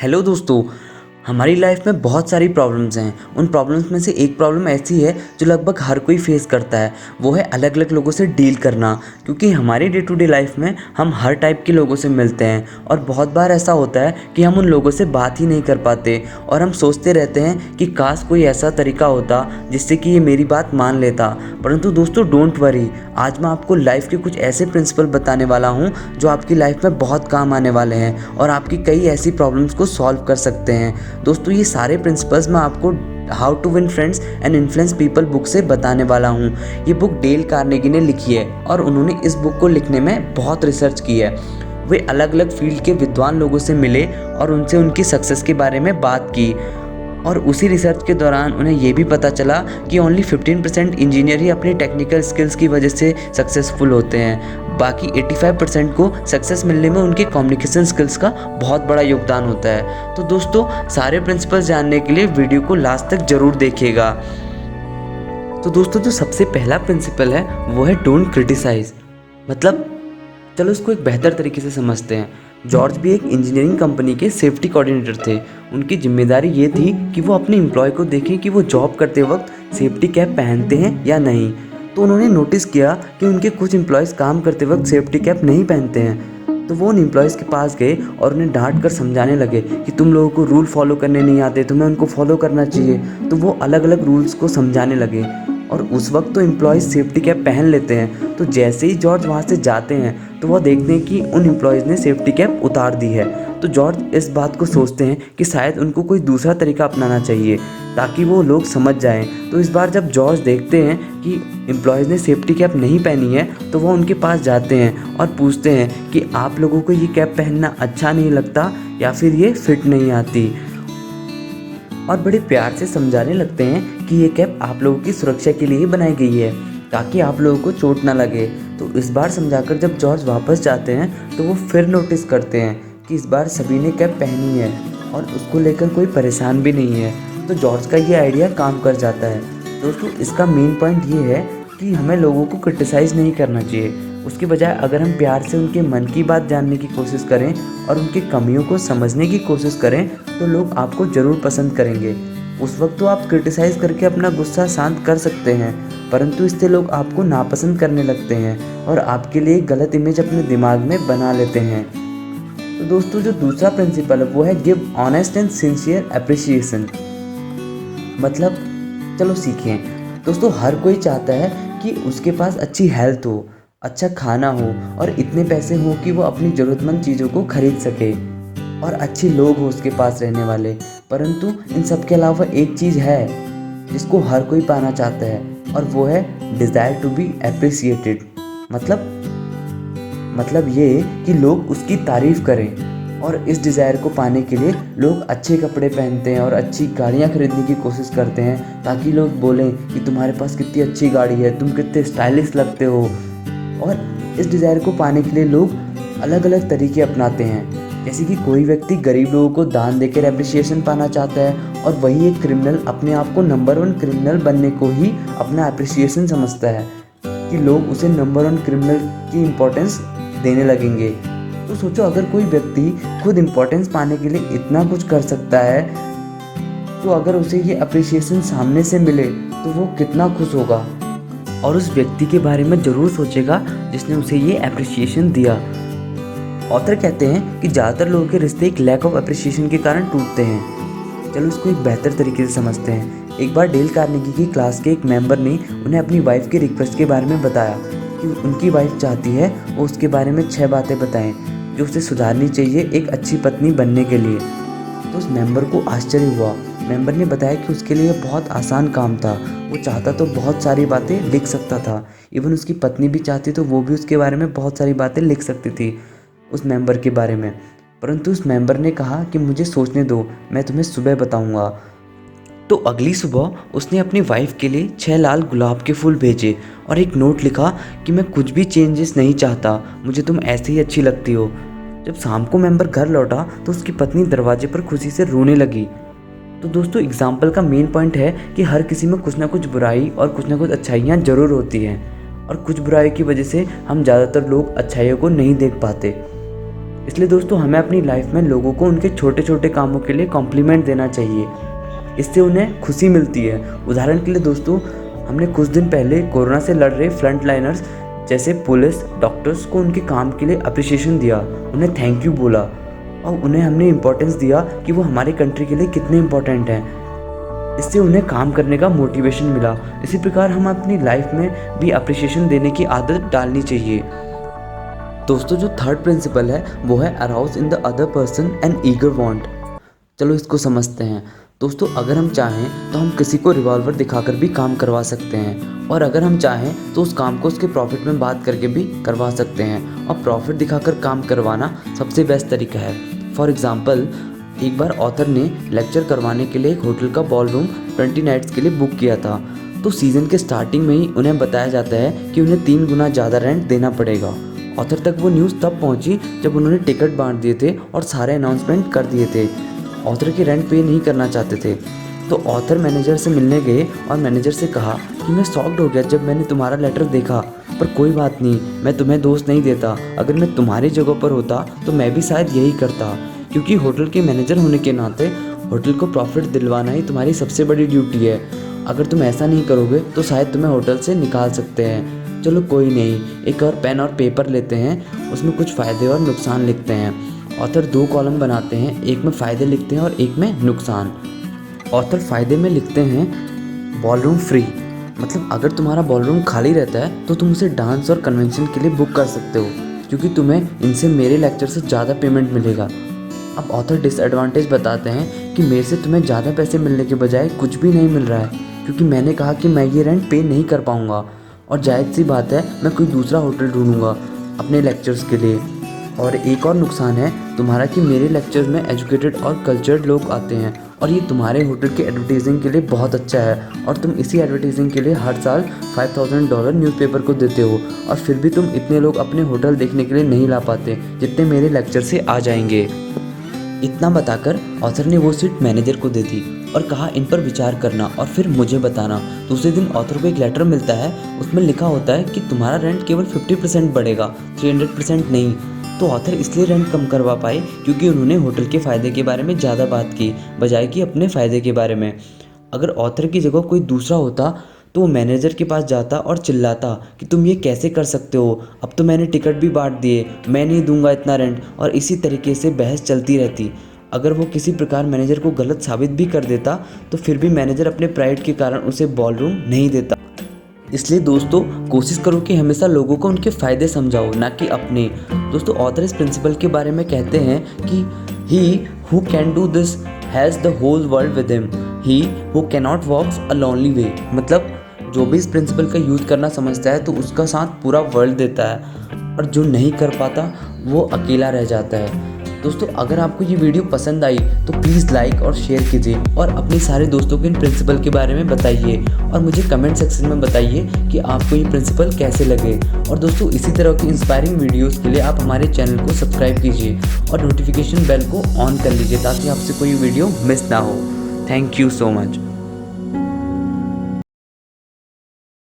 Hello दोस्तों। हमारी life में बहुत सारी प्रॉब्लम्स हैं। उन प्रॉब्लम्स में से एक प्रॉब्लम ऐसी है जो लगभग हर कोई फेस करता है, वो है अलग अलग लोगों से डील करना। क्योंकि हमारी डे टू डे लाइफ में हम हर टाइप के लोगों से मिलते हैं और बहुत बार ऐसा होता है कि हम उन लोगों से बात ही नहीं कर पाते और हम सोचते रहते हैं कि काश कोई ऐसा तरीका होता जिससे कि ये मेरी बात मान लेता। परंतु दोस्तों डोंट वरी, आज मैं आपको लाइफ के कुछ ऐसे प्रिंसिपल बताने वाला हूँ जो आपकी लाइफ में बहुत काम आने वाले हैं और आपकी कई ऐसी प्रॉब्लम्स को सॉल्व कर सकते हैं। दोस्तों ये सारे प्रिंसिपल्स मैं आपको how to win friends and influence people book से बताने वाला हूँ। ये बुक डेल कार्नेगी ने लिखी है और उन्होंने इस बुक को लिखने में बहुत रिसर्च की है। वे अलग अलग फील्ड के विद्वान लोगों से मिले और उनसे उनकी सक्सेस के बारे में बात की और उसी रिसर्च के दौरान उन्हें ये भी पता चला कि ओनली 15% इंजीनियर ही अपनी टेक्निकल स्किल्स की वजह से सक्सेसफुल होते हैं। बाकी 85% को सक्सेस मिलने में उनके कम्युनिकेशन स्किल्स का बहुत बड़ा योगदान होता है। तो दोस्तों सारे प्रिंसिपल्स जानने के लिए वीडियो को लास्ट तक ज़रूर देखिएगा। तो दोस्तों जो सबसे पहला प्रिंसिपल है वो है डोंट क्रिटिसाइज। मतलब चलो इसको एक बेहतर तरीके से समझते हैं। जॉर्ज भी एक इंजीनियरिंग कंपनी के सेफ्टी कोऑर्डिनेटर थे। उनकी जिम्मेदारी ये थी कि वो अपने एम्प्लॉय को देखें कि वो जॉब करते वक्त सेफ्टी कैप पहनते हैं या नहीं। तो उन्होंने नोटिस किया कि उनके कुछ एम्प्लॉयज़ काम करते वक्त सेफ्टी कैप नहीं पहनते हैं। तो वो उन एम्प्लॉयज़ के पास गए और उन्हें डांट कर समझाने लगे कि तुम लोगों को रूल फॉलो करने नहीं आते, तुम्हें उनको फॉलो करना चाहिए। तो वो अलग अलग रूल्स को समझाने लगे और उस वक्त तो एम्प्लॉयज़ सेफ्टी कैप पहन लेते हैं। तो जैसे ही जॉर्ज वहाँ से जाते हैं तो वह देखते हैं कि उन एम्प्लॉयज़ ने सेफ्टी कैप उतार दी है। तो जॉर्ज इस बात को सोचते हैं कि शायद उनको कोई दूसरा तरीका अपनाना चाहिए ताकि वो लोग समझ जाएं। तो इस बार जब जॉर्ज देखते हैं कि एम्प्लॉयज़ ने सेफ्टी कैप नहीं पहनी है तो वो उनके पास जाते हैं और पूछते हैं कि आप लोगों को ये कैप पहनना अच्छा नहीं लगता या फिर ये फिट नहीं आती, और बड़े प्यार से समझाने लगते हैं कि ये कैप आप लोगों की सुरक्षा के लिए ही बनाई गई है ताकि आप लोगों को चोट ना लगे। तो इस बार समझाकर जब जॉर्ज वापस जाते हैं तो वो फिर नोटिस करते हैं कि इस बार सभी ने कैप पहनी है और उसको लेकर कोई परेशान भी नहीं है। तो जॉर्ज का ये आइडिया काम कर जाता है। दोस्तों इसका मेन पॉइंट ये है कि हमें लोगों को क्रिटिसाइज़ नहीं करना चाहिए, उसके बजाय अगर हम प्यार से उनके मन की बात जानने की कोशिश करें और उनकी कमियों को समझने की कोशिश करें तो लोग आपको ज़रूर पसंद करेंगे। उस वक्त तो आप क्रिटिसाइज़ करके अपना गुस्सा शांत कर सकते हैं, परंतु इससे लोग आपको नापसंद करने लगते हैं और आपके लिए गलत इमेज अपने दिमाग में बना लेते हैं। तो दोस्तों जो दूसरा प्रिंसिपल है वो है give honest and sincere appreciation. मतलब चलो सीखें। दोस्तों हर कोई चाहता है कि उसके पास अच्छी हेल्थ हो, अच्छा खाना हो और इतने पैसे हो कि वो अपनी ज़रूरतमंद चीज़ों को खरीद सके और अच्छे लोग हो उसके पास रहने वाले। परंतु इन सब के अलावा एक चीज़ है जिसको हर कोई पाना चाहता है और वो है डिज़ायर टू बी अप्रिसिएटेड। मतलब ये कि लोग उसकी तारीफ़ करें, और इस डिज़ायर को पाने के लिए लोग अच्छे कपड़े पहनते हैं और अच्छी गाड़ियाँ खरीदने की कोशिश करते हैं ताकि लोग बोलें कि तुम्हारे पास कितनी अच्छी गाड़ी है, तुम कितने स्टाइलिश लगते हो। और इस डिज़ायर को पाने के लिए लोग अलग अलग तरीके अपनाते हैं। जैसे कि कोई व्यक्ति गरीब लोगों को दान देकर एप्रिसिएशन पाना चाहता है और वही एक क्रिमिनल अपने आप को नंबर 1 क्रिमिनल बनने को ही अपना एप्रिसिएशन समझता है कि लोग उसे नंबर 1 क्रिमिनल की इम्पोर्टेंस देने लगेंगे। तो सोचो अगर कोई व्यक्ति खुद इम्पोर्टेंस पाने के लिए इतना कुछ कर सकता है तो अगर उसे ये अप्रिसिएशन सामने से मिले तो वो कितना खुश होगा और उस व्यक्ति के बारे में ज़रूर सोचेगा जिसने उसे ये अप्रिसिएशन दिया। ऑथर कहते हैं कि ज़्यादातर लोगों के रिश्ते एक लैक ऑफ अप्रिसिएशन के कारण टूटते हैं। चलो इसको एक बेहतर तरीके से समझते हैं। एक बार डेल कार्नेगी की क्लास के एक मेंबर ने उन्हें अपनी वाइफ की रिक्वेस्ट के बारे में बताया कि उनकी वाइफ चाहती है वो उसके बारे में 6 बातें बताएं जो उसे सुधारनी चाहिए एक अच्छी पत्नी बनने के लिए। तो उस मेंबर को आश्चर्य हुआ। मेंबर ने बताया कि उसके लिए बहुत आसान काम था। वो चाहता तो बहुत सारी बातें लिख सकता था, इवन उसकी पत्नी भी चाहती तो वो भी उसके बारे में बहुत सारी बातें लिख सकती थी उस मेंबर के बारे में। परंतु उस मेंबर ने कहा कि मुझे सोचने दो, मैं तुम्हें सुबह बताऊंगा। तो अगली सुबह उसने अपनी वाइफ के लिए 6 लाल गुलाब के फूल भेजे और एक नोट लिखा कि मैं कुछ भी चेंजेस नहीं चाहता, मुझे तुम ऐसे ही अच्छी लगती हो। जब शाम को मेंबर घर लौटा तो उसकी पत्नी दरवाजे पर खुशी से रोने लगी। तो दोस्तों एग्जाम्पल का मेन पॉइंट है कि हर किसी में कुछ ना कुछ बुराई और कुछ ना कुछ अच्छाइयाँ ज़रूर होती हैं और कुछ बुराई की वजह से हम ज़्यादातर लोग अच्छाइयों को नहीं देख पाते। इसलिए दोस्तों हमें अपनी लाइफ में लोगों को उनके छोटे छोटे कामों के लिए कॉम्प्लीमेंट देना चाहिए, इससे उन्हें खुशी मिलती है। उदाहरण के लिए दोस्तों, हमने कुछ दिन पहले कोरोना से लड़ रहे फ्रंट लाइनर्स जैसे पुलिस, डॉक्टर्स को उनके काम के लिए अप्रिसिएशन दिया, उन्हें थैंक यू बोला और उन्हें हमने इम्पोर्टेंस दिया कि वो हमारी कंट्री के लिए कितने इम्पोर्टेंट हैं। इससे उन्हें काम करने का मोटिवेशन मिला। इसी प्रकार हम अपनी लाइफ में भी अप्रिसिएशन देने की आदत डालनी चाहिए। दोस्तों जो थर्ड प्रिंसिपल है वो है arouse in the other person an eager want. चलो इसको समझते हैं। दोस्तों अगर हम चाहें तो हम किसी को रिवॉल्वर दिखाकर भी काम करवा सकते हैं, और अगर हम चाहें तो उस काम को उसके प्रॉफिट में बात करके भी करवा सकते हैं, और प्रॉफिट दिखाकर काम करवाना सबसे बेस्ट तरीका है। फॉर एग्जांपल, एक बार ऑथर ने लेक्चर करवाने के लिए एक होटल का बॉल रूम 20 नाइट्स के लिए बुक किया था। तो सीज़न के स्टार्टिंग में ही उन्हें बताया जाता है कि उन्हें 3 गुना ज़्यादा रेंट देना पड़ेगा। ऑथर तक वो न्यूज़ तब पहुंची जब उन्होंने टिकट बांट दिए थे और सारे अनाउंसमेंट कर दिए थे। ऑथर की रेंट पे नहीं करना चाहते थे। तो ऑथर मैनेजर से मिलने गए और मैनेजर से कहा कि मैं शॉक्ड हो गया जब मैंने तुम्हारा लेटर देखा, पर कोई बात नहीं, मैं तुम्हें दोष नहीं देता। अगर मैं तुम्हारी जगह पर होता तो मैं भी शायद यही करता, क्योंकि होटल के मैनेजर होने के नाते होटल को प्रॉफिट दिलवाना ही तुम्हारी सबसे बड़ी ड्यूटी है। अगर तुम ऐसा नहीं करोगे तो शायद तुम्हें होटल से निकाल सकते हैं। चलो कोई नहीं, एक और पेन और पेपर लेते हैं, उसमें कुछ फ़ायदे और नुकसान लिखते हैं। ऑथर 2 कॉलम बनाते हैं, एक में फ़ायदे लिखते हैं और एक में नुकसान। ऑथर फ़ायदे में लिखते हैं बॉलरूम फ्री, मतलब अगर तुम्हारा बॉलरूम खाली रहता है तो तुम उसे डांस और कन्वेंशन के लिए बुक कर सकते हो, क्योंकि तुम्हें इनसे मेरे लेक्चर से ज़्यादा पेमेंट मिलेगा। अब ऑथर डिसएडवांटेज बताते हैं कि मेरे से तुम्हें ज़्यादा पैसे मिलने के बजाय कुछ भी नहीं मिल रहा है, क्योंकि मैंने कहा कि मैं ये रेंट पे नहीं कर पाऊँगा, और जायज़ सी बात है मैं कोई दूसरा होटल ढूंढूंगा अपने लेक्चर्स के लिए। और एक और नुकसान है तुम्हारा कि मेरे लेक्चर्स में एजुकेटेड और कल्चर्ड लोग आते हैं, और ये तुम्हारे होटल के एडवर्टाइजिंग के लिए बहुत अच्छा है, और तुम इसी एडवर्टाइजिंग के लिए हर साल $5000 न्यूज़पेपर को देते हो, और फिर भी तुम इतने लोग अपने होटल देखने के लिए नहीं ला पाते जितने मेरे लेक्चर से आ जाएंगे। इतना बताकर ऑथर ने वो सीट मैनेजर को दे दी और कहा इन पर विचार करना और फिर मुझे बताना। दूसरे दिन ऑथर को एक लेटर मिलता है, उसमें लिखा होता है कि तुम्हारा रेंट केवल 50% बढ़ेगा, 300% नहीं। तो ऑथर इसलिए रेंट कम करवा पाए क्योंकि उन्होंने होटल के फ़ायदे के बारे में ज़्यादा बात की बजाय कि अपने फ़ायदे के बारे में। अगर ऑथर की जगह कोई दूसरा होता तो वो मैनेजर के पास जाता और चिल्लाता कि तुम ये कैसे कर सकते हो, अब तो मैंने टिकट भी बांट दिए, मैं नहीं दूंगा इतना रेंट, और इसी तरीके से बहस चलती रहती। अगर वो किसी प्रकार मैनेजर को गलत साबित भी कर देता तो फिर भी मैनेजर अपने प्राइड के कारण उसे बॉलरूम नहीं देता। इसलिए दोस्तों कोशिश करो कि हमेशा लोगों को उनके फ़ायदे समझाओ, ना कि अपने। दोस्तों ऑथर इस प्रिंसिपल के बारे में कहते हैं कि he who can do this has the whole world with him, he who cannot walks a lonely way. मतलब जो भी इस प्रिंसिपल का यूज़ करना समझता है तो उसका साथ पूरा वर्ल्ड देता है, और जो नहीं कर पाता वो अकेला रह जाता है। दोस्तों अगर आपको ये वीडियो पसंद आई तो प्लीज़ लाइक और शेयर कीजिए, और अपने सारे दोस्तों को इन प्रिंसिपल के बारे में बताइए, और मुझे कमेंट सेक्शन में बताइए कि आपको ये प्रिंसिपल कैसे लगे। और दोस्तों इसी तरह की इंस्पायरिंग वीडियोस के लिए आप हमारे चैनल को सब्सक्राइब कीजिए और नोटिफिकेशन बेल को ऑन कर लीजिए ताकि आपसे कोई वीडियो मिस ना हो। Thank you so much.